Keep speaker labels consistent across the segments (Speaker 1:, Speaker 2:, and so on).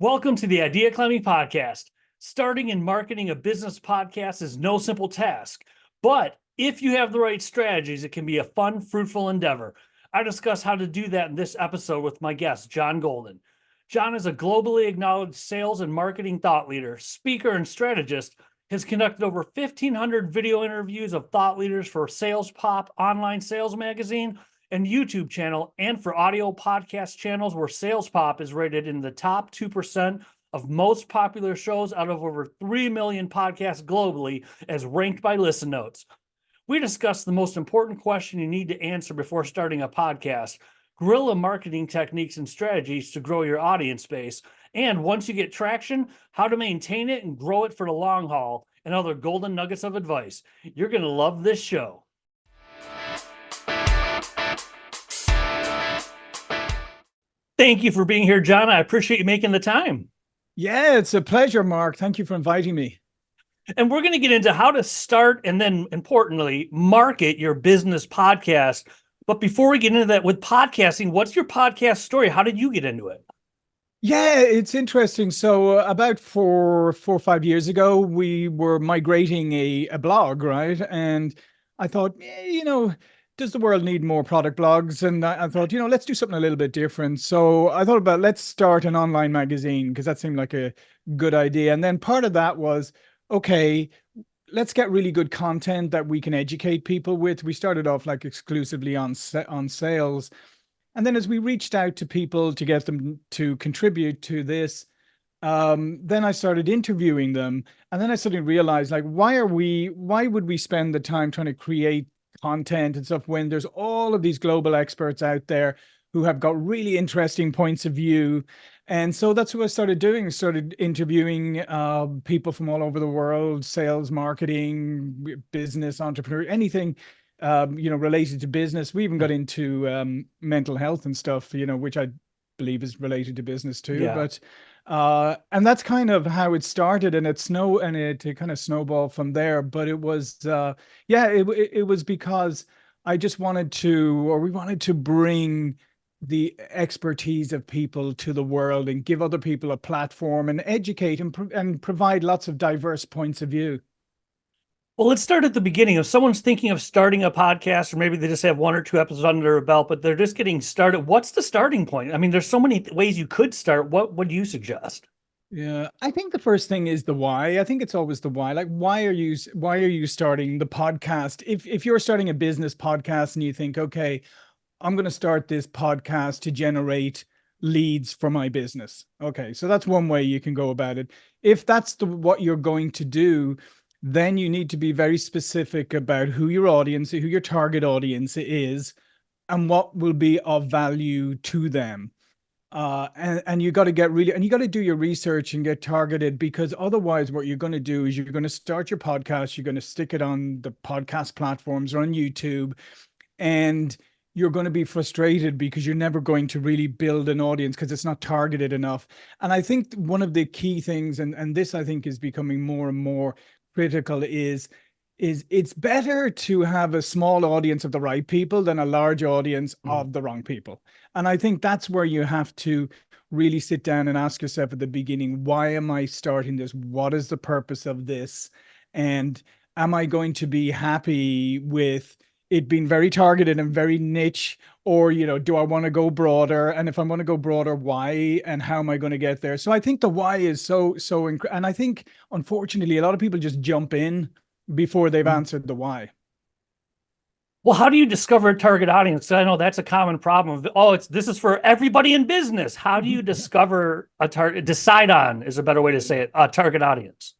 Speaker 1: Welcome to the Idea Climbing Podcast. Starting and marketing a business podcast is no simple task, but if you have the right strategies, it can be a fun, fruitful endeavor. I discuss how to do that in this episode with my guest, John Golden. John is a globally acknowledged sales and marketing thought leader, speaker, and strategist. Has conducted over 1,500 video interviews of thought leaders for Sales Pop online sales magazine and YouTube channel, and for audio podcast channels where Sales Pop is rated in the top 2% of most popular shows out of over 3 million podcasts globally as ranked by Listen Notes. We discuss the most important question you need to answer before starting a podcast, guerrilla marketing techniques and strategies to grow your audience base, and once you get traction, how to maintain it and grow it for the long haul, and other golden nuggets of advice. You're going to love this show. Thank you for being here, John. I appreciate you making the time.
Speaker 2: Yeah, it's a pleasure, Mark. Thank you for inviting me.
Speaker 1: And we're going to get into how to start and then, importantly, market your business podcast. But before we get into that with podcasting, what's your podcast story? How did you get into it?
Speaker 2: Yeah, it's interesting. So about four or 5 years ago, we were migrating a blog, right? And I thought, does the world need more product blogs? And I thought, let's do something a little bit different. So I thought about let's start an online magazine because that seemed like a good idea. And then part of that was, okay, let's get really good content that we can educate people with. We started off like exclusively on sales. And then as we reached out to people to get them to contribute to this, then I started interviewing them. And then I suddenly realized, like, why would we spend the time trying to create content and stuff when there's all of these global experts out there who have got really interesting points of view? And so that's what I started doing. Started interviewing people from all over the world, sales, marketing, business, entrepreneur, anything related to business. We even got into mental health and stuff, which I believe is related to business too.
Speaker 1: Yeah.
Speaker 2: But and that's kind of how it started, and it kind of snowballed from there. But it was it was because I just wanted to, or we wanted to bring the expertise of people to the world and give other people a platform and educate and provide lots of diverse points of view.
Speaker 1: Well, let's start at the beginning. If someone's thinking of starting a podcast, or maybe they just have 1 or 2 episodes under their belt, but they're just getting started, what's the starting point? I mean, there's so many ways you could start. What would you suggest?
Speaker 2: Yeah, I think the first thing is the why. I think it's always the why. Like, why are you starting the podcast? If you're starting a business podcast and you think, okay, I'm going to start this podcast to generate leads for my business. Okay, so that's one way you can go about it. If that's what you're going to do, then you need to be very specific about who your target audience is, and what will be of value to them. And you got to you got to do your research and get targeted, because otherwise what you're going to do is you're going to start your podcast, you're going to stick it on the podcast platforms or on YouTube, and you're going to be frustrated because you're never going to really build an audience because it's not targeted enough. And I think one of the key things, and this I think is becoming more and more critical, is it's better to have a small audience of the right people than a large audience of the wrong people. And I think that's where you have to really sit down and ask yourself at the beginning, why am I starting this? What is the purpose of this? And am I going to be happy with it being very targeted and very niche? Or, do I want to go broader? And if I want to go broader, why? And how am I going to get there? So I think the why is and I think, unfortunately, a lot of people just jump in before they've answered the why.
Speaker 1: Well, how do you discover a target audience? I know that's a common problem. This is for everybody in business. How do you discover decide on, is a better way to say it, a target audience?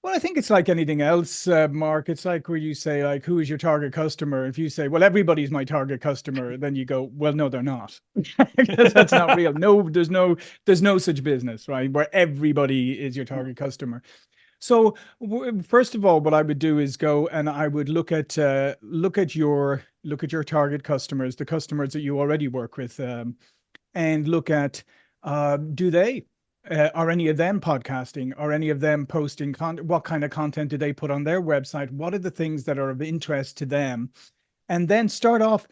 Speaker 2: Well, I think it's like anything else, Mark. It's like where you say, like, who is your target customer? If you say, well, everybody's my target customer, then you go, well, no, they're not. Because that's not real. No, there's no such business, right? Where everybody is your target customer. So first of all, what I would do is go and I would look at your target customers, the customers that you already work with, and look at are any of them podcasting? Are any of them posting content? What kind of content do they put on their website? What are the things that are of interest to them? and then start off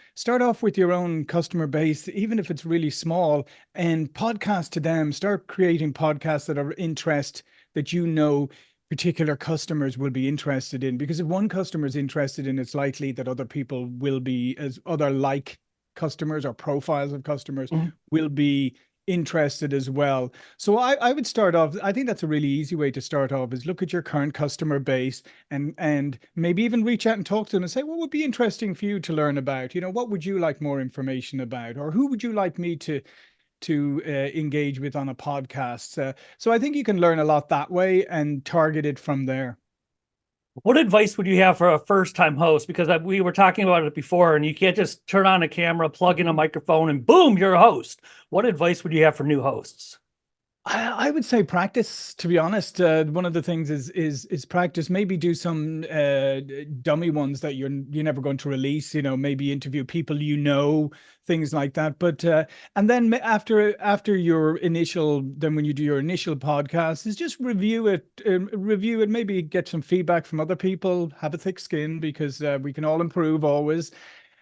Speaker 2: with your own customer base, even if it's really small, and podcast to them. Start creating podcasts that are interest that particular customers will be interested in, because if one customer is interested in, it's likely that other people will be, as other like customers or profiles of customers
Speaker 1: Mhm.
Speaker 2: will be interested as well. So I would start off, I think that's a really easy way to start off, is look at your current customer base, and maybe even reach out and talk to them and say, what would be interesting for you to learn about? What would you like more information about? Or who would you like me to engage with on a podcast? So I think you can learn a lot that way and target it from there.
Speaker 1: What advice would you have for a first-time host? Because we were talking about it before, and you can't just turn on a camera, plug in a microphone, and boom, you're a host. What advice would you have for new hosts?
Speaker 2: I would say practice, to be honest. One of the things is practice. Maybe do some dummy ones that you're never going to release. Maybe interview people, things like that. But and then after your initial, then when you do your initial podcast, is just review it. Maybe get some feedback from other people. Have a thick skin, because we can all improve always.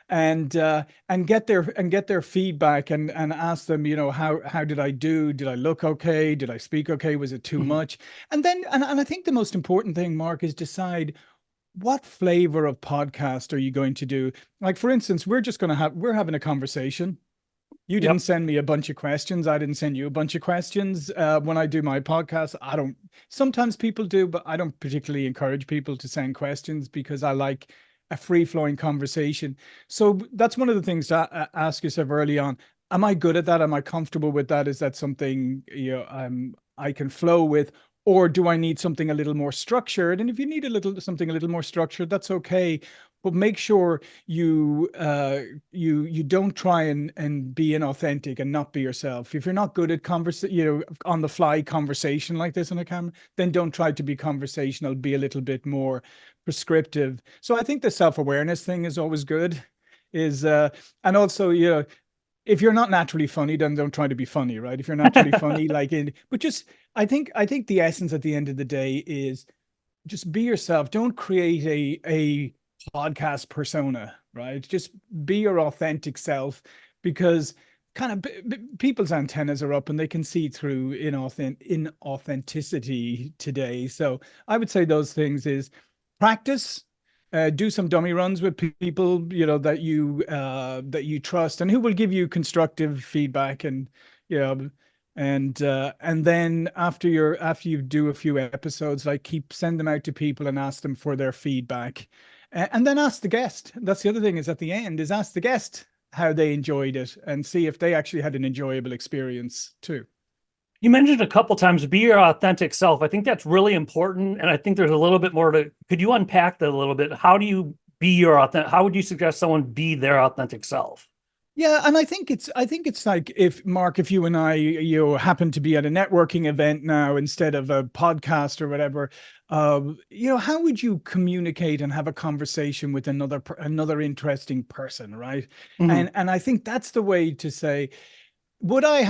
Speaker 2: And get their feedback, and ask them, how did I do? Did I look okay? Did I speak okay? Was it too
Speaker 1: Mhm.
Speaker 2: much? And then, and I think the most important thing, Mark, is decide what flavor of podcast are you going to do. Like, for instance, we're having a conversation. You didn't
Speaker 1: Yep.
Speaker 2: send me a bunch of questions. I didn't send you a bunch of questions. When I do my podcast, I don't, sometimes people do, but I don't particularly encourage people to send questions, because I like a free flowing conversation. So that's one of the things to ask yourself early on. Am I good at that? Am I comfortable with that? Is that something, I can flow with? Or do I need something a little more structured? And if you need something a little more structured, that's okay. But make sure you don't try and be inauthentic and not be yourself. If you're not good at on the fly conversation like this on a camera, then don't try to be conversational. Be a little bit more prescriptive. So I think the self-awareness thing is always good. Is And also, if you're not naturally funny, then don't try to be funny, right? If you're naturally funny, but just, I think the essence at the end of the day is just be yourself. Don't create a podcast persona, right? Just be your authentic self, because kind of people's antennas are up and they can see through inauthenticity today. So I would say those things is practice. Do some dummy runs with people that you trust and who will give you constructive feedback, and you know and then after you do a few episodes, send them out to people and ask them for their feedback. And then ask the guest. That's the other thing, is at the end is ask the guest how they enjoyed it, and see if they actually had an enjoyable experience too.
Speaker 1: You mentioned a couple times, be your authentic self. I think that's really important. And I think there's a little bit more could you unpack that a little bit? How do you be your authentic? How would you suggest someone be their authentic self?
Speaker 2: Yeah, and I think it's like, if you and I happen to be at a networking event now instead of a podcast or whatever, how would you communicate and have a conversation with another interesting person, right?
Speaker 1: Mhm.
Speaker 2: And I think that's the way to say, would I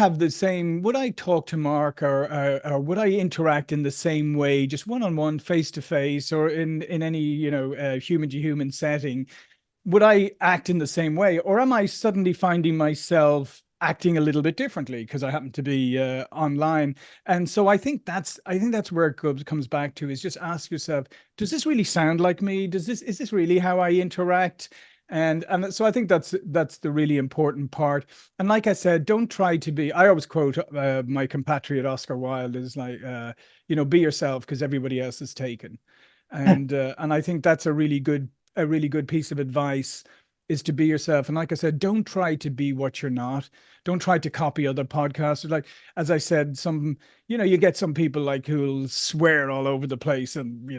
Speaker 2: talk to Mark, or would I interact in the same way, just one on one, face to face, or in any human to human setting? Would I act in the same way, or am I suddenly finding myself acting a little bit differently because I happen to be online? And so I think that's where it comes back to, is just ask yourself, does this really sound like me? Is this really how I interact? And so I think that's the really important part. And like I said, don't try to be. I always quote my compatriot Oscar Wilde, is like, be yourself, because everybody else is taken. And I think that's a really good piece of advice, is to be yourself. And like I said, don't try to be what you're not. Don't try to copy other podcasters. Like, as I said, you get some people like who'll swear all over the place, and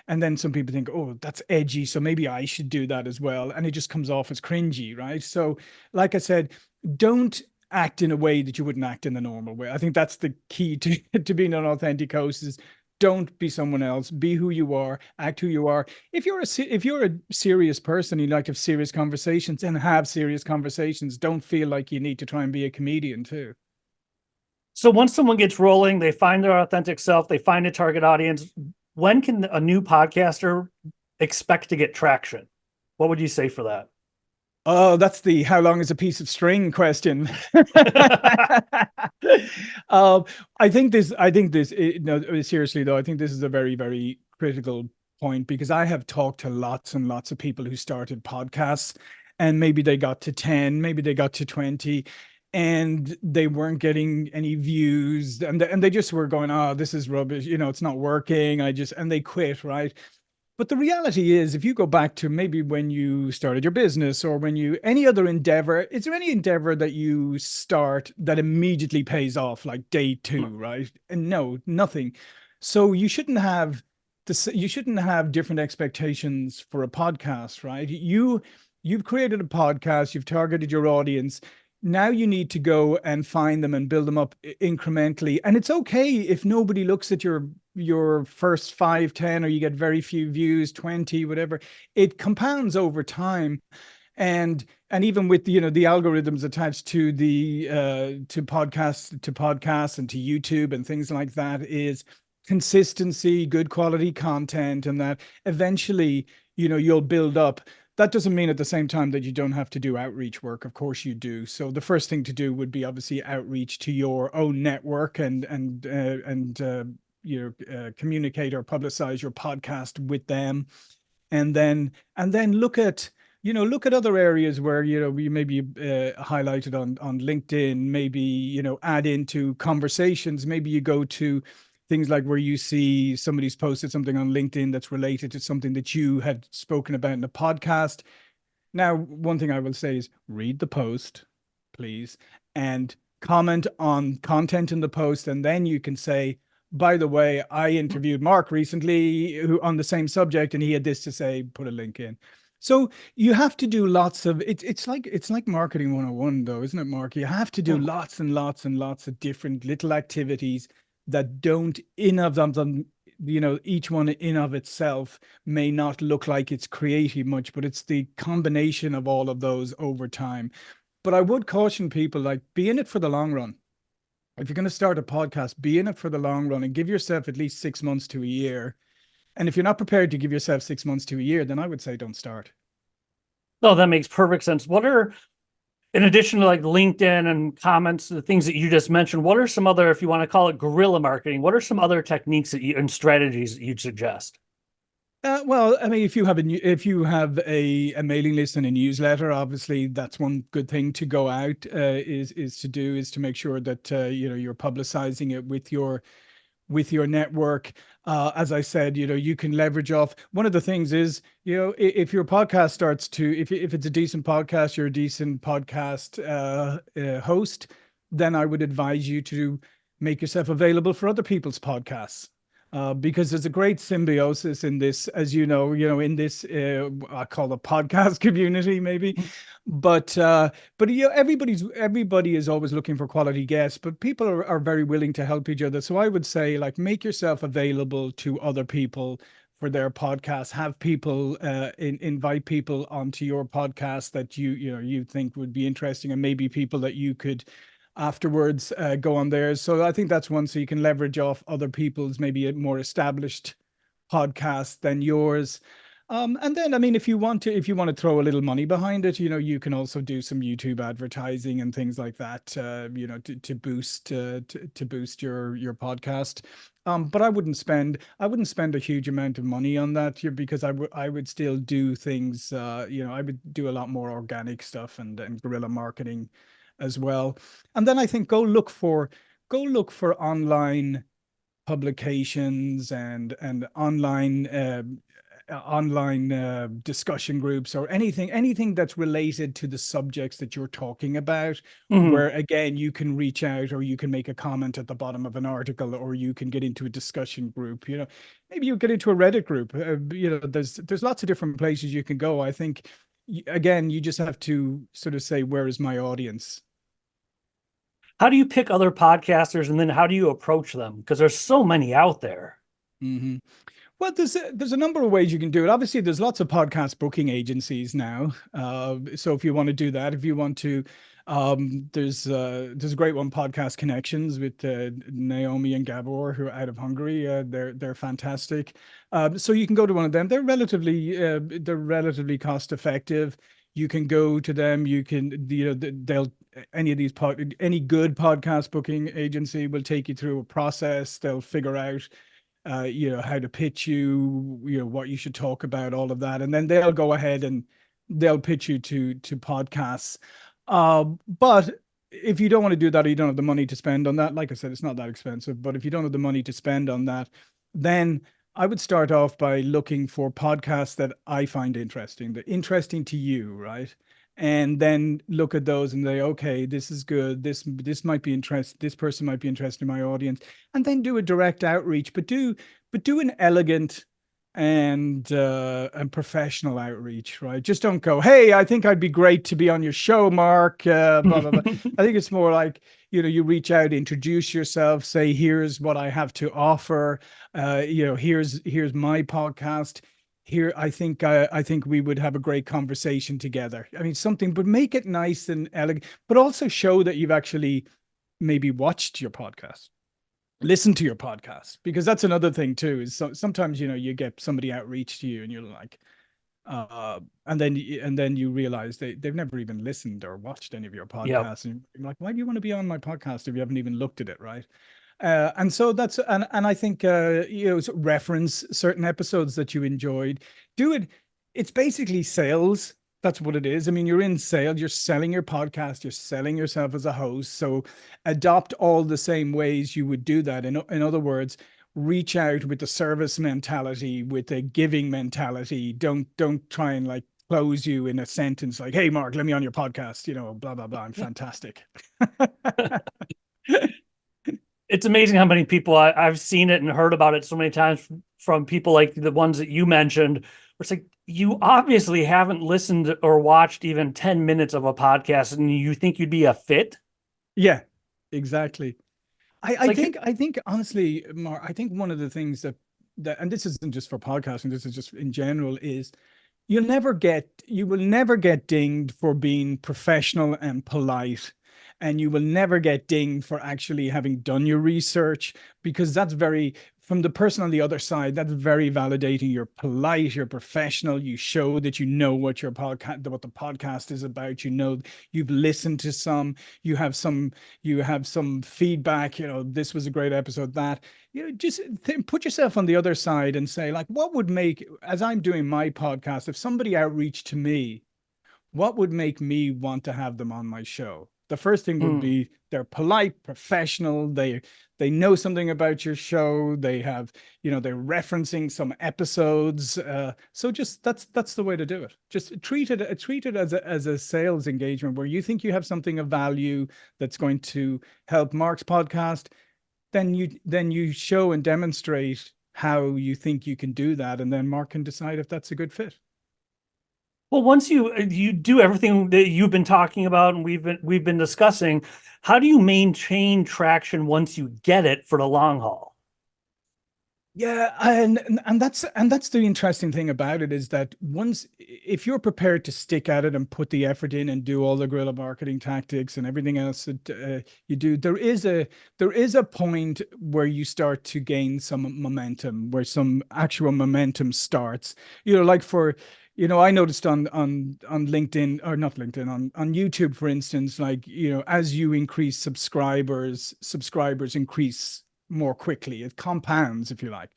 Speaker 2: then some people think, oh, that's edgy, so maybe I should do that as well. And it just comes off as cringy, right? So, like I said, don't act in a way that you wouldn't act in the normal way. I think that's the key to to being an authentic host, is don't be someone else. Be who you are. Act who you are. If you're a serious person, you like to have serious conversations, and have serious conversations. Don't feel like you need to try and be a comedian too.
Speaker 1: So once someone gets rolling, they find their authentic self, they find a target audience. When can a new podcaster expect to get traction? What would you say for that?
Speaker 2: Oh, that's the how long is a piece of string question. um, no, seriously though, I think this is a very, very critical point because I have talked to lots and lots of people who started podcasts and maybe they got to 10, maybe they got to 20 and they weren't getting any views and they just were going, oh, this is rubbish. It's not working. And they quit, right? But the reality is, if you go back to maybe when you started your business or any other endeavor, is there any endeavor that you start that immediately pays off like day two, right? And no, nothing. So you shouldn't have different expectations for a podcast, right? You've created a podcast, you've targeted your audience. Now you need to go and find them and build them up incrementally. And it's okay if nobody looks at your first 5, 10, or you get very few views, 20, whatever. It compounds over time. And even with the algorithms attached to the to podcasts and to YouTube and things like that, is consistency, good quality content, and that eventually you'll build up. That doesn't mean at the same time that you don't have to do outreach work. Of course you do. So the first thing to do would be obviously outreach to your own network and communicate or publicize your podcast with them, and then look at other areas where you maybe highlighted on LinkedIn. Maybe add into conversations. Maybe you go to things like where you see somebody's posted something on LinkedIn that's related to something that you had spoken about in the podcast. Now, one thing I will say is read the post, please, and comment on content in the post. And then you can say, by the way, I interviewed Mark recently who on the same subject, and he had this to say, put a link in. So you have to do lots of it's like marketing 101 though, isn't it, Mark? You have to do lots and lots and lots of different little activities that don't in of them, each one in of itself may not look like it's creating much, but it's the combination of all of those over time. But I would caution people, like, be in it for the long run. If you're going to start a podcast, be in it for the long run and give yourself at least 6 months to a year. And if you're not prepared to give yourself 6 months to a year, then I would say don't start.
Speaker 1: No, that makes perfect sense. What are, in addition to like LinkedIn and comments, the things that you just mentioned, what are some other, if you want to call it guerrilla marketing, what are some other techniques and strategies that you'd suggest?
Speaker 2: Well, I mean, if you have a mailing list and a newsletter, obviously that's one good thing to go out is to make sure that you're publicizing it with your network. As I said, you can leverage off. One of the things is, if your podcast starts to, if it's a decent podcast, you're a decent podcast host, then I would advise you to make yourself available for other people's podcasts. Because there's a great symbiosis in this, as in this, I call it podcast community, maybe. But everybody is always looking for quality guests, but people are very willing to help each other. So I would say, like, make yourself available to other people for their podcasts. Have people invite people onto your podcast that you think would be interesting, and maybe people that you could afterwards go on theirs. So I think that's one, so you can leverage off other people's maybe a more established podcast than yours. And then, I mean, if you want to throw a little money behind it, you can also do some YouTube advertising and things like that, to boost your podcast. But I wouldn't spend a huge amount of money on that here, because I would still do things, I would do a lot more organic stuff and guerrilla marketing as well. And then I think go look for online publications and online discussion groups, or anything that's related to the subjects that you're talking about, where again you can reach out, or you can make a comment at the bottom of an article, or you can get into a discussion group. Maybe you get into a Reddit group. There's lots of different places you can go. I think, again, you just have to sort of say, where is my audience?
Speaker 1: How do you pick other podcasters, and then how do you approach them? Because there's so many out there.
Speaker 2: Mm-hmm. Well, there's a number of ways you can do it. Obviously, there's lots of podcast booking agencies now. So if you want to do that, if you want to There's a great one, Podcast Connections, with Naomi and Gabor, who are out of Hungary. They're fantastic. So you can go to one of them. They're relatively cost effective. You can go to them. You can, they'll, any of these any good podcast booking agency will take you through a process. They'll figure out how to pitch you, what you should talk about, all of that. And then they'll go ahead and they'll pitch you to podcasts. But if you don't want to do that, or you don't have the money to spend on that, like I said, it's not that expensive, but if you don't have the money to spend on that, then I would start off by looking for podcasts that I find interesting, that interesting to you, right? And then look at those and say, okay, this is good. This might be interest. This person might be interested in my audience, and then do a direct outreach, but do an elegant and professional outreach, right? Just don't go, hey, I think I'd be great to be on your show, Mark. Blah blah blah. I think it's more like, you reach out, introduce yourself, say, here's what I have to offer. Here's my podcast. Here, I think we would have a great conversation together. I mean, something, but make it nice and elegant, but also show that you've actually maybe watched your podcast, listen to your podcast, because that's another thing too, is sometimes, you get somebody outreach to you and you're like, and then you realize they've never even listened or watched any of your
Speaker 1: Yep.
Speaker 2: podcasts. And you're like, why do you want to be on my podcast if you haven't even looked at it, right? And so that's, and I think, reference certain episodes that you enjoyed. Do it. It's basically sales. That's what it is. I mean, you're in sales, you're selling your podcast, you're selling yourself as a host. So adopt all the same ways you would do that. In other words, reach out with the service mentality, with a giving mentality. Don't try and like close you in a sentence like, hey, Mark, let me on your podcast, blah, blah, blah. I'm fantastic.
Speaker 1: It's amazing how many people I've seen it and heard about it so many times from people like the ones that you mentioned. It's like, you obviously haven't listened or watched even 10 minutes of a podcast and you think you'd be a fit.
Speaker 2: Yeah, exactly. I
Speaker 1: Like,
Speaker 2: think honestly, Mark, I think one of the things that, and this isn't just for podcasting, this is just in general, is you will never get dinged for being professional and polite, and you will never get dinged for actually having done your research, because that's very, from the person on the other side, that's very validating. You're polite, you're professional, you show that you know what your podcast, what the podcast is about. You've listened to some, you have some feedback, this was a great episode, that, just put yourself on the other side and say, like, what would make, as I'm doing my podcast, if somebody outreached to me, what would make me want to have them on my show? The first thing would be they're polite, professional. They know something about your show. They have, they're referencing some episodes. So just that's the way to do it. Just treat it as a sales engagement where you think you have something of value that's going to help Mark's podcast. Then you show and demonstrate how you think you can do that, and then Mark can decide if that's a good fit.
Speaker 1: well, once you do everything that you've been talking about and we've been discussing, how do you maintain traction once you get it for the long haul?
Speaker 2: Yeah, and that's the interesting thing about it, is that once, if you're prepared to stick at it and put the effort in and do all the guerrilla marketing tactics and everything else that you do, there is a point where you start to gain some momentum, where some actual momentum starts. Like for, I noticed on LinkedIn, or not LinkedIn, on YouTube, for instance, like, as you increase subscribers increase more quickly. It compounds, if you like.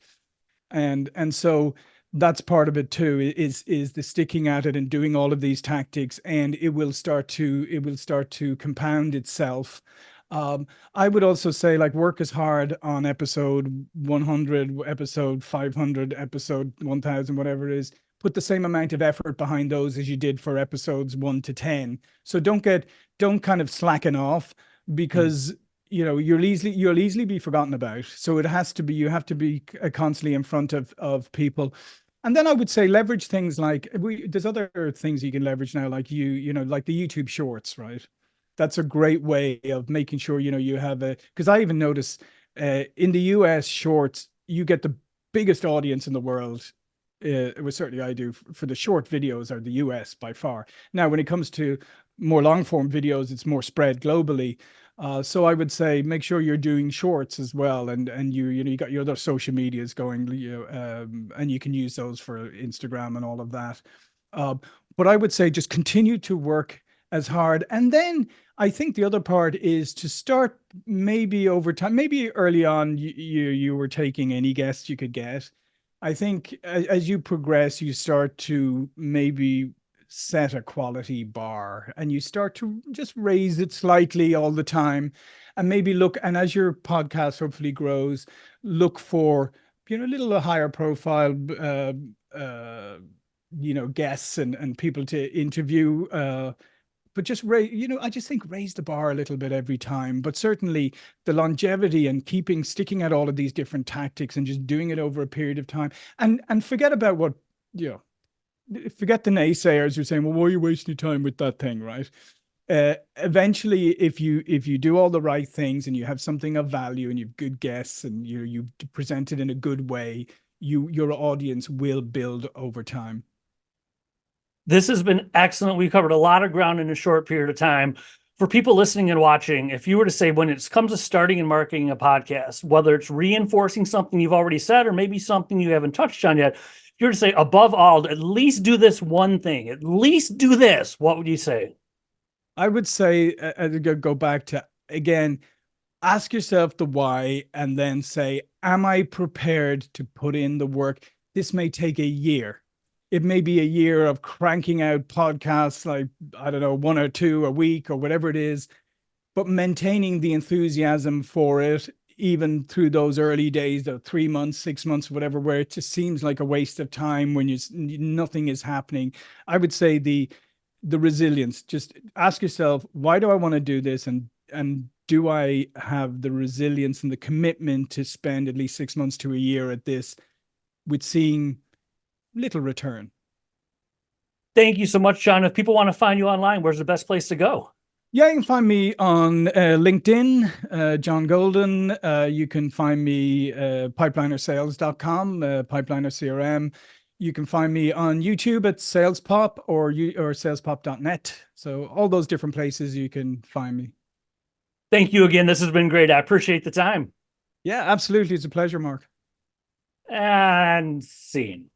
Speaker 2: And so that's part of it too, is the sticking at it and doing all of these tactics, and it will start to compound itself. I would also say, like, work as hard on episode 100, episode 500, episode 1000, whatever it is. Put the same amount of effort behind those as you did for episodes 1 to 10. So don't kind of slacken off, because you'll easily be forgotten about. So you have to be constantly in front of people. And then I would say leverage things like, there's other things you can leverage now, like like the YouTube shorts, right? That's a great way of making sure, you have because I even notice in the US shorts, you get the biggest audience in the world. It was certainly I do, for the short videos, are the US by far. Now, when it comes to more long form videos, it's more spread globally. So I would say make sure you're doing shorts as well, and you got your other social medias going, and you can use those for Instagram and all of that. Uh, but I would say just continue to work as hard, and then I think the other part is to start maybe over time. Maybe early on you were taking any guests you could get. I think as you progress, you start to maybe set a quality bar and you start to just raise it slightly all the time, and maybe look, and as your podcast hopefully grows, look for a little higher profile guests and people to interview, but just I just think raise the bar a little bit every time. But certainly the longevity and sticking at all of these different tactics and just doing it over a period of time, and forget about what you know forget the naysayers who are saying, well, why are you wasting your time with that thing, right? Eventually, if you do all the right things and you have something of value and you've good guests and you present it in a good way, your audience will build over time.
Speaker 1: This has been excellent. We covered a lot of ground in a short period of time. For people listening and watching, if you were to say, when it comes to starting and marketing a podcast, whether it's reinforcing something you've already said or maybe something you haven't touched on yet, if you were to say, above all, at least do this one thing, at least do this, what would you say?
Speaker 2: I would say, go back to, again, ask yourself the why, and then say, am I prepared to put in the work? This may take a year. It may be a year of cranking out podcasts, like, I don't know, one or two a week or whatever it is, but maintaining the enthusiasm for it, even through those early days, the 3 months, 6 months, whatever, where it just seems like a waste of time when nothing is happening. I would say the resilience. Just ask yourself, why do I want to do this? And do I have the resilience and the commitment to spend at least 6 months to a year at this with seeing little return?
Speaker 1: Thank you so much, John. If people want to find you online, where's the best place to go?
Speaker 2: Yeah, you can find me on LinkedIn, John Golden. You can find me pipelinersales.com, Pipeliner CRM. You can find me on YouTube at SalesPop or salespop.net. So all those different places you can find me.
Speaker 1: Thank you again. This has been great. I appreciate the time.
Speaker 2: Yeah, absolutely. It's a pleasure, Mark.
Speaker 1: And scene.